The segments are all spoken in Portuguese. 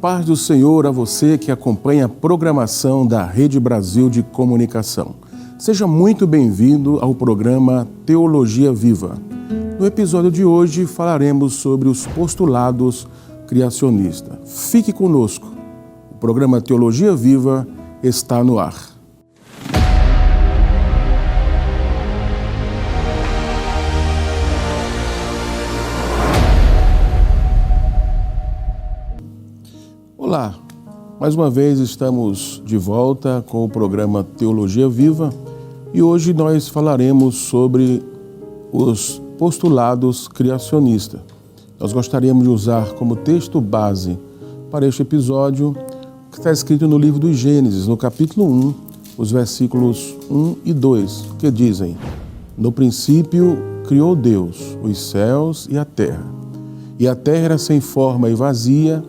paz do Senhor a você que acompanha a programação da Rede Brasil de Comunicação. Seja muito bem-vindo ao programa Teologia Viva. No episódio de hoje falaremos sobre os postulados criacionistas. Fique conosco. O programa Teologia Viva está no ar. Olá, mais uma vez estamos de volta com o programa Teologia Viva e hoje nós falaremos sobre os postulados criacionistas. Nós gostaríamos de usar como texto base para este episódio o que está escrito no livro do Gênesis, no capítulo 1, os versículos 1 e 2, que dizem: No princípio criou Deus os céus e a terra era sem forma e vazia,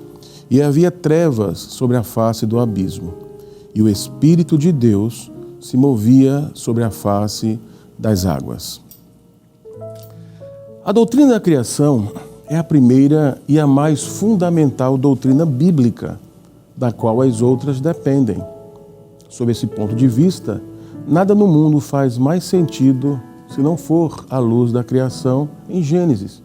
e havia trevas sobre a face do abismo, e o Espírito de Deus se movia sobre a face das águas. A doutrina da criação é a primeira e a mais fundamental doutrina bíblica, da qual as outras dependem. Sob esse ponto de vista, nada no mundo faz mais sentido se não for à luz da criação em Gênesis.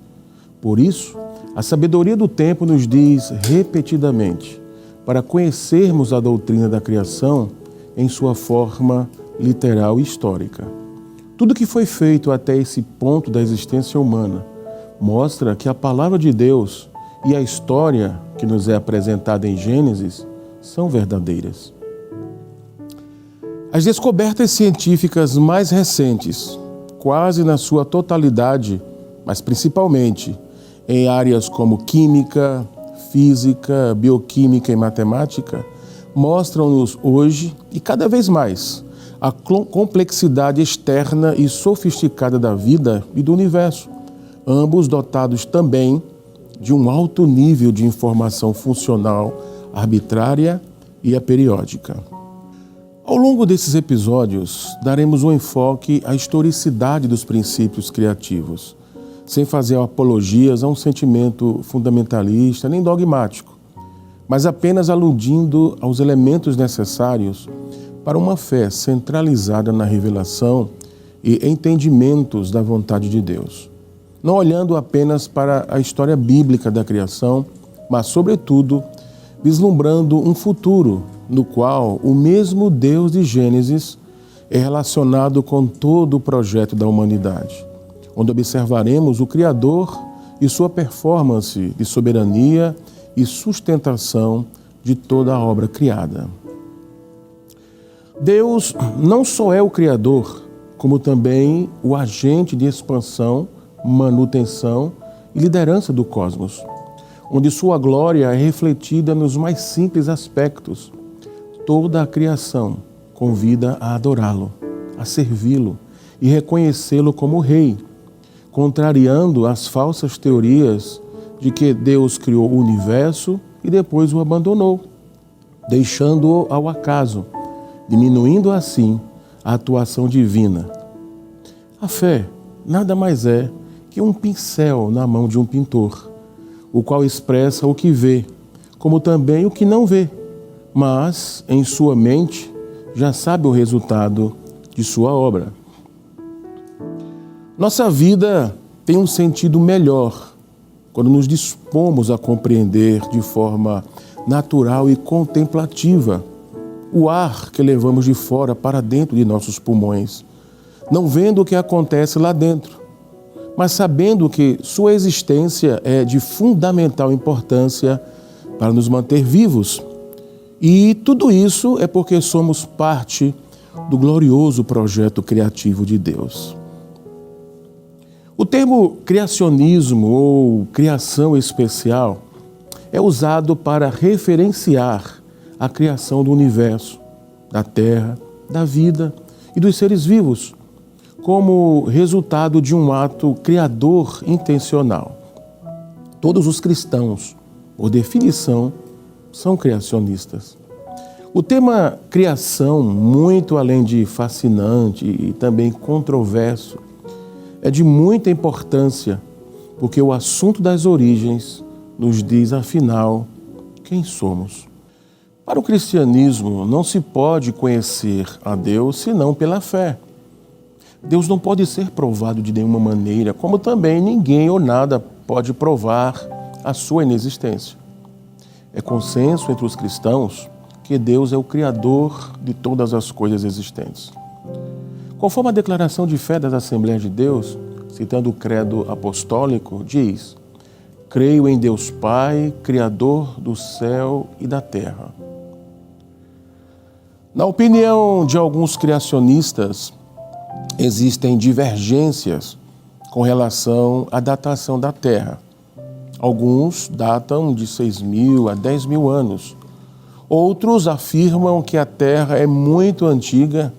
Por isso, a sabedoria do tempo nos diz repetidamente para conhecermos a doutrina da criação em sua forma literal e histórica. Tudo que foi feito até esse ponto da existência humana mostra que a palavra de Deus e a história que nos é apresentada em Gênesis são verdadeiras. As descobertas científicas mais recentes, quase na sua totalidade, mas principalmente em áreas como química, física, bioquímica e matemática, mostram-nos hoje, e cada vez mais, a complexidade externa e sofisticada da vida e do universo, ambos dotados também de um alto nível de informação funcional, arbitrária e aperiódica. Ao longo desses episódios, daremos um enfoque à historicidade dos princípios criativos, sem fazer apologias a um sentimento fundamentalista nem dogmático, mas apenas aludindo aos elementos necessários para uma fé centralizada na revelação e entendimentos da vontade de Deus. Não olhando apenas para a história bíblica da criação, mas, sobretudo, vislumbrando um futuro no qual o mesmo Deus de Gênesis é relacionado com todo o projeto da humanidade, onde observaremos o Criador e sua performance de soberania e sustentação de toda a obra criada. Deus não só é o Criador, como também o agente de expansão, manutenção e liderança do cosmos, onde sua glória é refletida nos mais simples aspectos. Toda a criação convida a adorá-lo, a servi-lo e reconhecê-lo como Rei, contrariando as falsas teorias de que Deus criou o universo e depois o abandonou, deixando-o ao acaso, diminuindo assim a atuação divina. A fé nada mais é que um pincel na mão de um pintor, o qual expressa o que vê, como também o que não vê, mas em sua mente já sabe o resultado de sua obra. Nossa vida tem um sentido melhor quando nos dispomos a compreender de forma natural e contemplativa o ar que levamos de fora para dentro de nossos pulmões, não vendo o que acontece lá dentro, mas sabendo que sua existência é de fundamental importância para nos manter vivos. E tudo isso é porque somos parte do glorioso projeto criativo de Deus. O termo criacionismo ou criação especial é usado para referenciar a criação do universo, da terra, da vida e dos seres vivos, como resultado de um ato criador intencional. Todos os cristãos, por definição, são criacionistas. O tema criação, muito além de fascinante e também controverso, é de muita importância, porque o assunto das origens nos diz, afinal, quem somos. Para o cristianismo, não se pode conhecer a Deus senão pela fé. Deus não pode ser provado de nenhuma maneira, como também ninguém ou nada pode provar a sua inexistência. É consenso entre os cristãos que Deus é o Criador de todas as coisas existentes. Conforme a declaração de fé das Assembleias de Deus, citando o credo apostólico, diz: creio em Deus Pai, Criador do céu e da terra. Na opinião de alguns criacionistas, existem divergências com relação à datação da Terra. Alguns datam de 6.000 a 10.000 anos. Outros afirmam que a Terra é muito antiga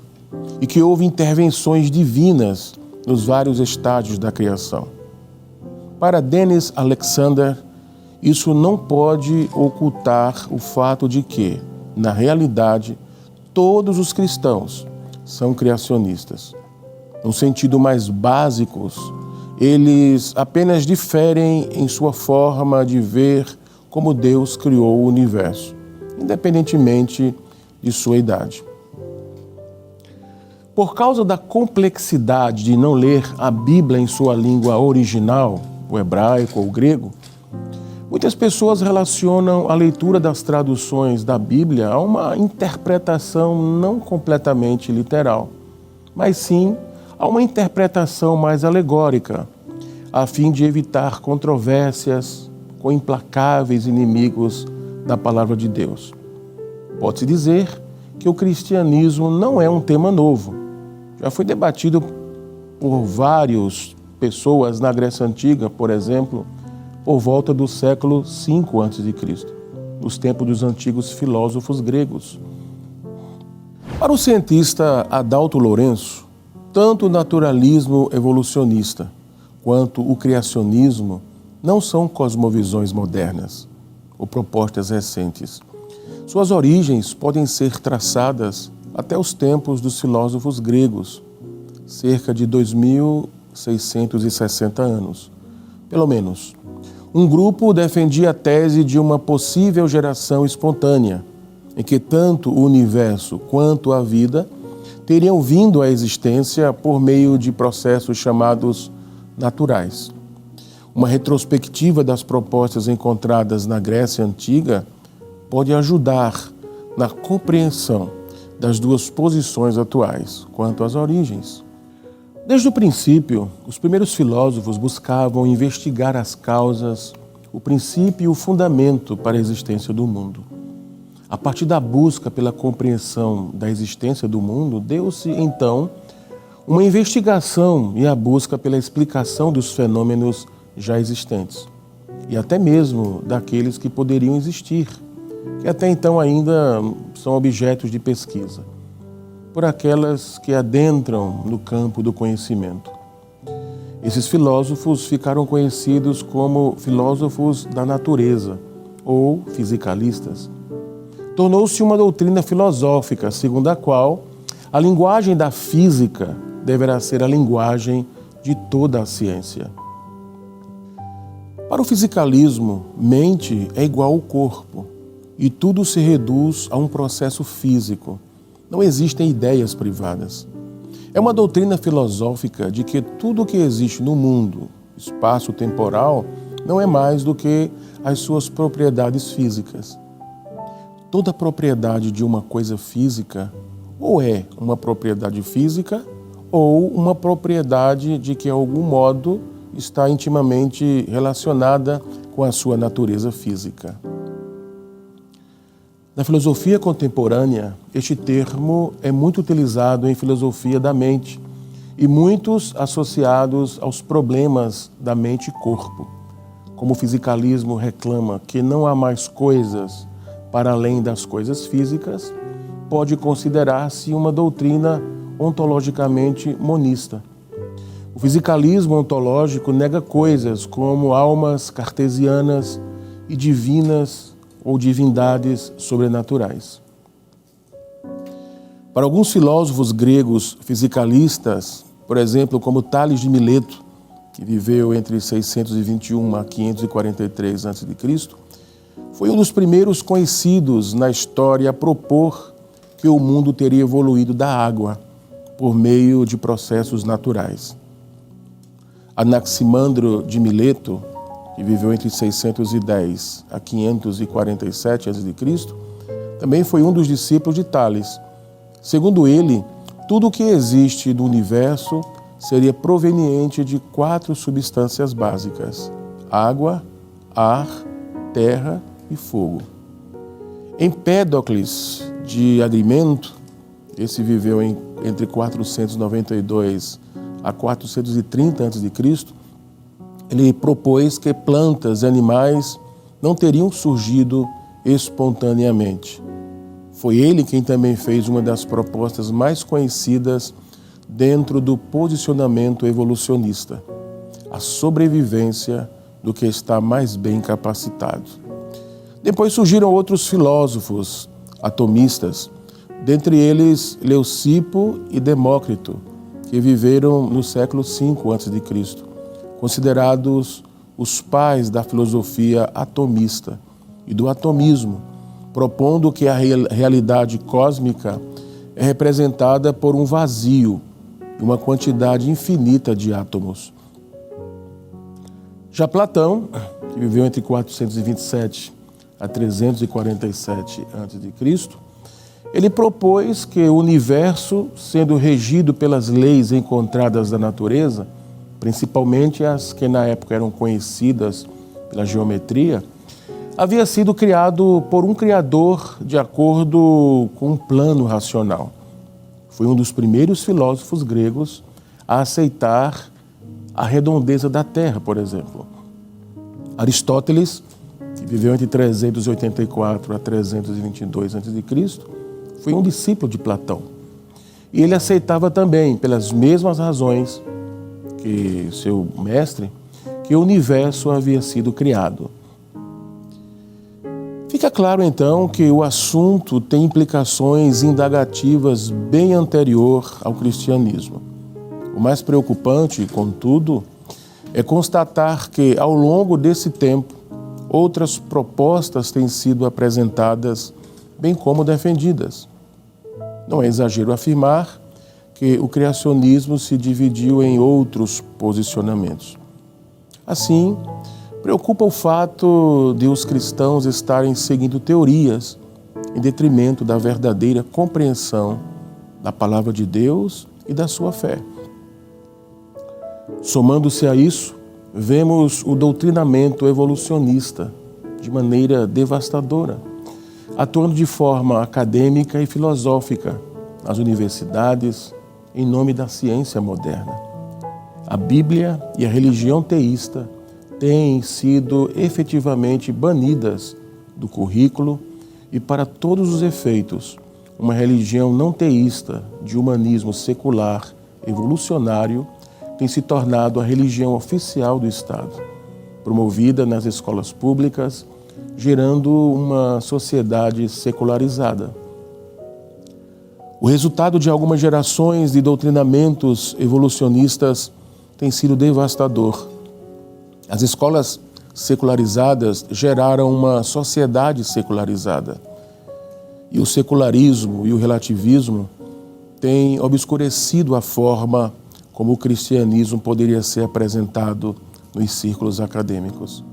e que houve intervenções divinas nos vários estágios da criação. Para Dennis Alexander, isso não pode ocultar o fato de que, na realidade, todos os cristãos são criacionistas. No sentido mais básico, eles apenas diferem em sua forma de ver como Deus criou o universo, independentemente de sua idade. Por causa da complexidade de não ler a Bíblia em sua língua original, o hebraico ou o grego, muitas pessoas relacionam a leitura das traduções da Bíblia a uma interpretação não completamente literal, mas sim a uma interpretação mais alegórica, a fim de evitar controvérsias com implacáveis inimigos da palavra de Deus. Pode-se dizer que o cristianismo não é um tema novo. Já foi debatido por várias pessoas na Grécia Antiga, por exemplo, por volta do século V a.C., nos tempos dos antigos filósofos gregos. Para o cientista Adalto Lourenço, tanto o naturalismo evolucionista quanto o criacionismo não são cosmovisões modernas ou propostas recentes. Suas origens podem ser traçadas até os tempos dos filósofos gregos, cerca de 2.660 anos, pelo menos. Um grupo defendia a tese de uma possível geração espontânea, em que tanto o universo quanto a vida teriam vindo à existência por meio de processos chamados naturais. Uma retrospectiva das propostas encontradas na Grécia Antiga pode ajudar na compreensão das duas posições atuais quanto às origens. Desde o princípio, os primeiros filósofos buscavam investigar as causas, o princípio e o fundamento para a existência do mundo. A partir da busca pela compreensão da existência do mundo, deu-se, então, uma investigação e a busca pela explicação dos fenômenos já existentes, e até mesmo daqueles que poderiam existir, que até então ainda são objetos de pesquisa, por aquelas que adentram no campo do conhecimento. Esses filósofos ficaram conhecidos como filósofos da natureza, ou fisicalistas. Tornou-se uma doutrina filosófica, segundo a qual a linguagem da física deverá ser a linguagem de toda a ciência. Para o fisicalismo, mente é igual ao corpo e tudo se reduz a um processo físico. Não existem ideias privadas. É uma doutrina filosófica de que tudo o que existe no mundo, espaço-temporal, não é mais do que as suas propriedades físicas. Toda propriedade de uma coisa física ou é uma propriedade física ou uma propriedade de que, de algum modo, está intimamente relacionada com a sua natureza física. Na filosofia contemporânea, este termo é muito utilizado em filosofia da mente e muitos associados aos problemas da mente e corpo. Como o fisicalismo reclama que não há mais coisas para além das coisas físicas, pode considerar-se uma doutrina ontologicamente monista. O fisicalismo ontológico nega coisas como almas cartesianas e divinas ou divindades sobrenaturais. Para alguns filósofos gregos fisicalistas, por exemplo, como Tales de Mileto, que viveu entre 621 a 543 a.C., Foi um dos primeiros conhecidos na história a propor que o mundo teria evoluído da água por meio de processos naturais. Anaximandro de Mileto, que viveu entre 610 a 547 a.C., também foi um dos discípulos de Tales. Segundo ele, tudo o que existe no universo seria proveniente de 4 substâncias básicas: água, ar, terra e fogo. Empédocles de Agrimento, esse viveu entre 492 a 430 a.C., ele propôs que plantas e animais não teriam surgido espontaneamente. Foi ele quem também fez uma das propostas mais conhecidas dentro do posicionamento evolucionista: a sobrevivência do que está mais bem capacitado. Depois surgiram outros filósofos atomistas, dentre eles Leucipo e Demócrito, que viveram no século V a.C., considerados os pais da filosofia atomista e do atomismo, propondo que a realidade cósmica é representada por um vazio e uma quantidade infinita de átomos. Já Platão, que viveu entre 427 a 347 a.C., ele propôs que o universo, sendo regido pelas leis encontradas da natureza, principalmente as que na época eram conhecidas pela geometria, havia sido criado por um criador de acordo com um plano racional. Foi um dos primeiros filósofos gregos a aceitar a redondeza da Terra, por exemplo. Aristóteles, que viveu entre 384 a 322 a.C., foi um discípulo de Platão. E ele aceitava também, pelas mesmas razões que seu mestre, que o universo havia sido criado. Fica claro, então, que o assunto tem implicações indagativas bem anterior ao cristianismo. O mais preocupante, contudo, é constatar que, ao longo desse tempo, outras propostas têm sido apresentadas, bem como defendidas. Não é exagero afirmar que o criacionismo se dividiu em outros posicionamentos. Assim, preocupa o fato de os cristãos estarem seguindo teorias em detrimento da verdadeira compreensão da palavra de Deus e da sua fé. Somando-se a isso, vemos o doutrinamento evolucionista de maneira devastadora, atuando de forma acadêmica e filosófica nas universidades em nome da ciência moderna. A Bíblia e a religião teísta têm sido efetivamente banidas do currículo e, para todos os efeitos, uma religião não teísta de humanismo secular evolucionário tem se tornado a religião oficial do Estado, promovida nas escolas públicas, gerando uma sociedade secularizada. O resultado de algumas gerações de doutrinamentos evolucionistas tem sido devastador. As escolas secularizadas geraram uma sociedade secularizada. E o secularismo e o relativismo têm obscurecido a forma como o cristianismo poderia ser apresentado nos círculos acadêmicos.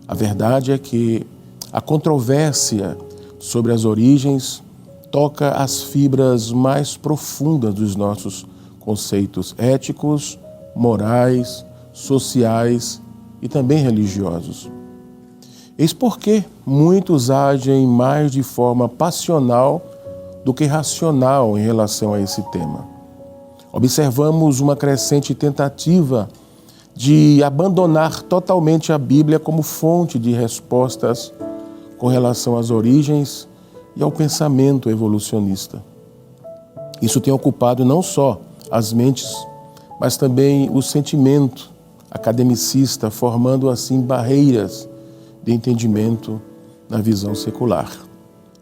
A verdade é que a controvérsia sobre as origens toca as fibras mais profundas dos nossos conceitos éticos, morais, sociais e também religiosos. Eis porque muitos agem mais de forma passional do que racional em relação a esse tema. Observamos uma crescente tentativa de abandonar totalmente a Bíblia como fonte de respostas com relação às origens e ao pensamento evolucionista. Isso tem ocupado não só as mentes, mas também o sentimento academicista, formando assim barreiras de entendimento na visão secular.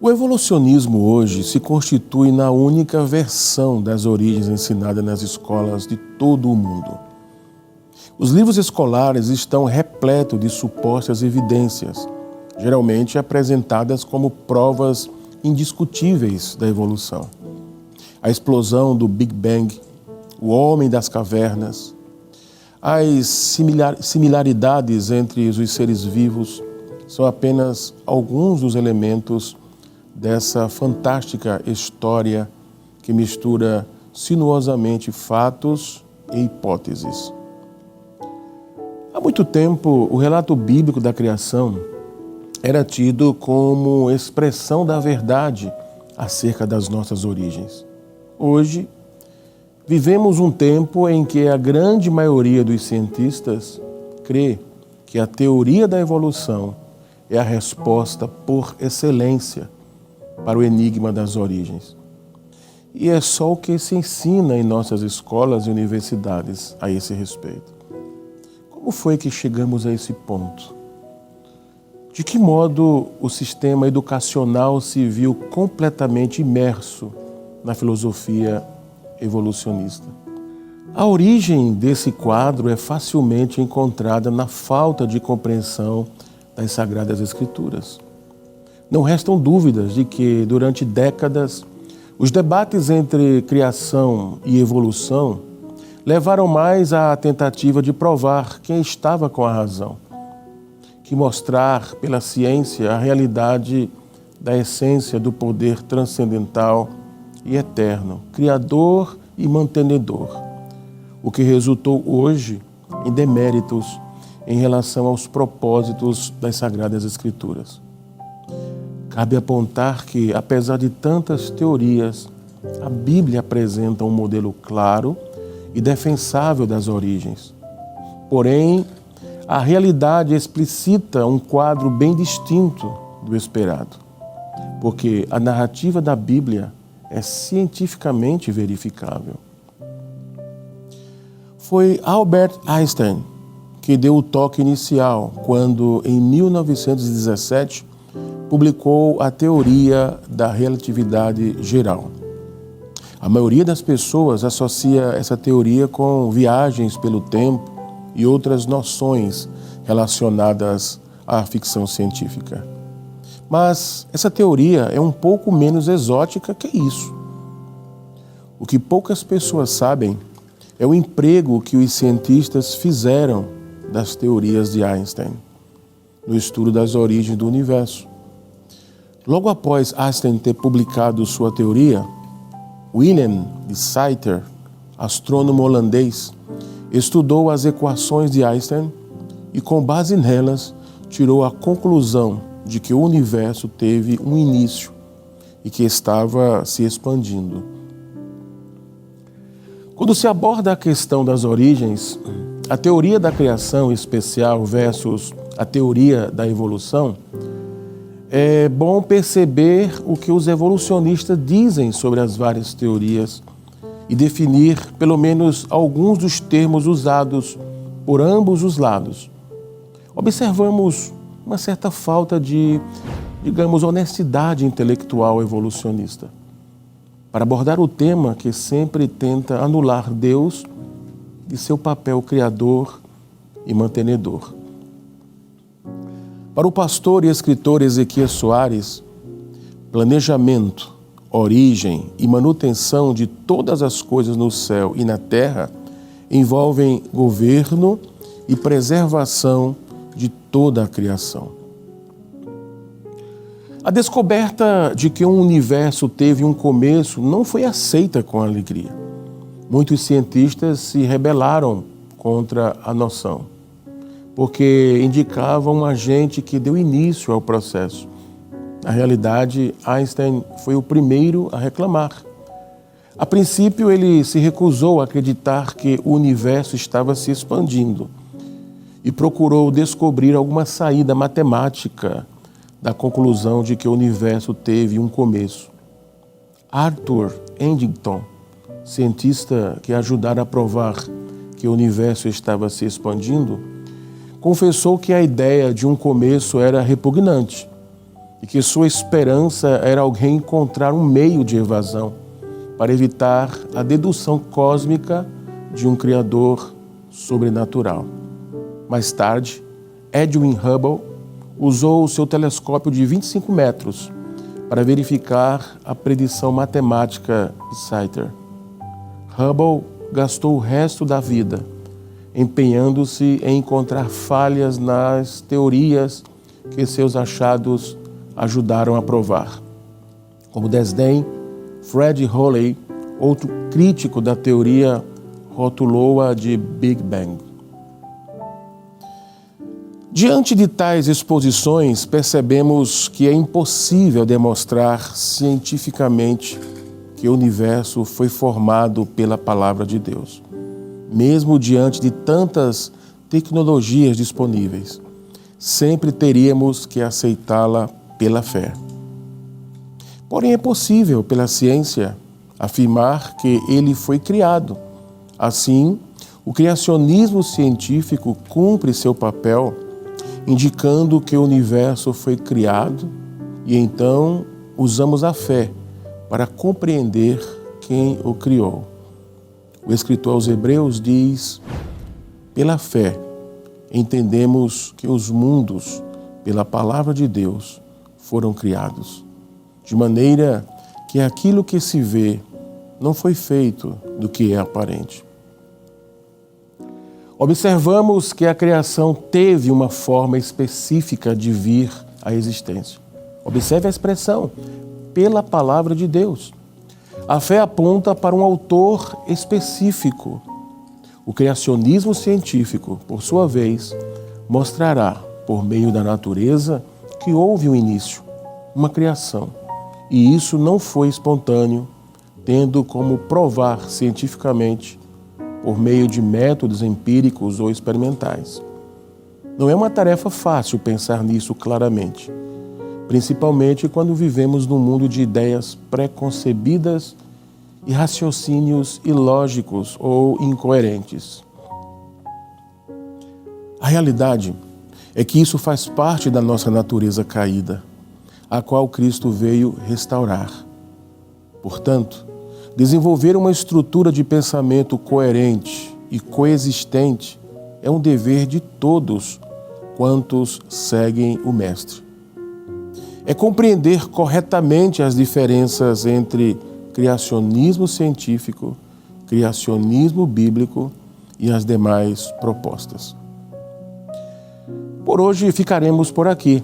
O evolucionismo hoje se constitui na única versão das origens ensinada nas escolas de todo o mundo. Os livros escolares estão repletos de supostas evidências, geralmente apresentadas como provas indiscutíveis da evolução. A explosão do Big Bang, o homem das cavernas, as similaridades entre os seres vivos são apenas alguns dos elementos dessa fantástica história que mistura sinuosamente fatos e hipóteses. Há muito tempo, o relato bíblico da criação era tido como expressão da verdade acerca das nossas origens. Hoje, vivemos um tempo em que a grande maioria dos cientistas crê que a teoria da evolução é a resposta por excelência para o enigma das origens. E é só o que se ensina em nossas escolas e universidades a esse respeito. Como foi que chegamos a esse ponto? De que modo o sistema educacional se viu completamente imerso na filosofia evolucionista? A origem desse quadro é facilmente encontrada na falta de compreensão das Sagradas Escrituras. Não restam dúvidas de que, durante décadas, os debates entre criação e evolução levaram mais à tentativa de provar quem estava com a razão, que mostrar pela ciência a realidade da essência do poder transcendental e eterno, criador e mantenedor, o que resultou hoje em deméritos em relação aos propósitos das Sagradas Escrituras. Cabe apontar que, apesar de tantas teorias, a Bíblia apresenta um modelo claro e defensável das origens. Porém, a realidade explicita um quadro bem distinto do esperado, porque a narrativa da Bíblia é cientificamente verificável. Foi Albert Einstein que deu o toque inicial quando, em 1917, publicou a teoria da relatividade geral. A maioria das pessoas associa essa teoria com viagens pelo tempo e outras noções relacionadas à ficção científica. Mas essa teoria é um pouco menos exótica que isso. O que poucas pessoas sabem é o emprego que os cientistas fizeram das teorias de Einstein no estudo das origens do universo. Logo após Einstein ter publicado sua teoria, Willem de Sitter, astrônomo holandês, estudou as equações de Einstein e, com base nelas, tirou a conclusão de que o universo teve um início e que estava se expandindo. Quando se aborda a questão das origens, a teoria da criação especial versus a teoria da evolução, é bom perceber o que os evolucionistas dizem sobre as várias teorias e definir pelo menos alguns dos termos usados por ambos os lados. Observamos uma certa falta de, honestidade intelectual evolucionista para abordar o tema que sempre tenta anular Deus de seu papel criador e mantenedor. Para o pastor e escritor Ezequias Soares, planejamento, origem e manutenção de todas as coisas no céu e na terra envolvem governo e preservação de toda a criação. A descoberta de que um universo teve um começo não foi aceita com alegria. Muitos cientistas se rebelaram contra a noção, porque indicava um agente que deu início ao processo. Na realidade, Einstein foi o primeiro a reclamar. A princípio, ele se recusou a acreditar que o universo estava se expandindo e procurou descobrir alguma saída matemática da conclusão de que o universo teve um começo. Arthur Eddington, cientista que ajudara a provar que o universo estava se expandindo, confessou que a ideia de um começo era repugnante e que sua esperança era alguém encontrar um meio de evasão para evitar a dedução cósmica de um Criador sobrenatural. Mais tarde, Edwin Hubble, usou o seu telescópio de 25 metros para verificar a predição matemática de Saiter. Hubble gastou o resto da vida empenhando-se em encontrar falhas nas teorias que seus achados ajudaram a provar. Como desdém, Fred Hoyle, outro crítico da teoria, rotulou-a de Big Bang. Diante de tais exposições, percebemos que é impossível demonstrar cientificamente que o universo foi formado pela palavra de Deus, mesmo diante de tantas tecnologias disponíveis. Sempre teríamos que aceitá-la pela fé. Porém, é possível, pela ciência, afirmar que ele foi criado. Assim, o criacionismo científico cumpre seu papel, indicando que o universo foi criado, e então usamos a fé para compreender quem o criou. O escritor aos Hebreus diz: pela fé, entendemos que os mundos, pela palavra de Deus, foram criados, de maneira que aquilo que se vê não foi feito do que é aparente. Observamos que a criação teve uma forma específica de vir à existência. Observe a expressão, pela palavra de Deus. A fé aponta para um autor específico. O criacionismo científico, por sua vez, mostrará, por meio da natureza, que houve um início, uma criação. E isso não foi espontâneo, tendo como provar cientificamente por meio de métodos empíricos ou experimentais. Não é uma tarefa fácil pensar nisso claramente, principalmente quando vivemos num mundo de ideias pré-concebidas e raciocínios ilógicos ou incoerentes. A realidade é que isso faz parte da nossa natureza caída, a qual Cristo veio restaurar. Portanto, desenvolver uma estrutura de pensamento coerente e coexistente é um dever de todos quantos seguem o Mestre. É compreender corretamente as diferenças entre criacionismo científico, criacionismo bíblico e as demais propostas. Por hoje ficaremos por aqui.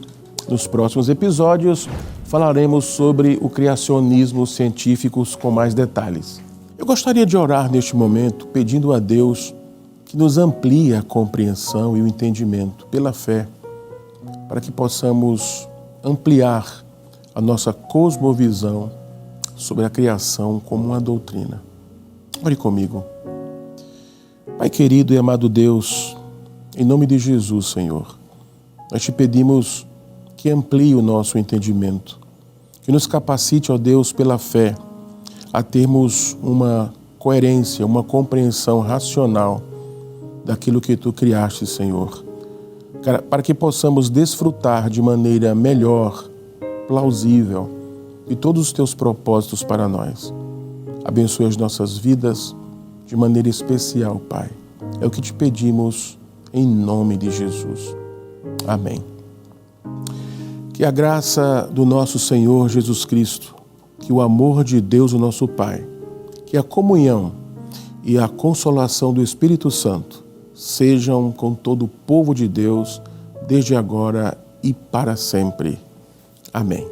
Nos próximos episódios falaremos sobre o criacionismo científico com mais detalhes. Eu gostaria de orar neste momento pedindo a Deus que nos amplie a compreensão e o entendimento pela fé, para que possamos ampliar a nossa cosmovisão sobre a criação como uma doutrina. Ore comigo. Pai querido e amado Deus, em nome de Jesus, Senhor, nós te pedimos que amplie o nosso entendimento, que nos capacite, ó Deus, pela fé, a termos uma coerência, uma compreensão racional daquilo que Tu criaste, Senhor, para que possamos desfrutar de maneira melhor, plausível, de todos os Teus propósitos para nós. Abençoe as nossas vidas de maneira especial, Pai. É o que te pedimos em nome de Jesus. Amém. Que a graça do nosso Senhor Jesus Cristo, que o amor de Deus, o nosso Pai, que a comunhão e a consolação do Espírito Santo sejam com todo o povo de Deus, desde agora e para sempre. Amém.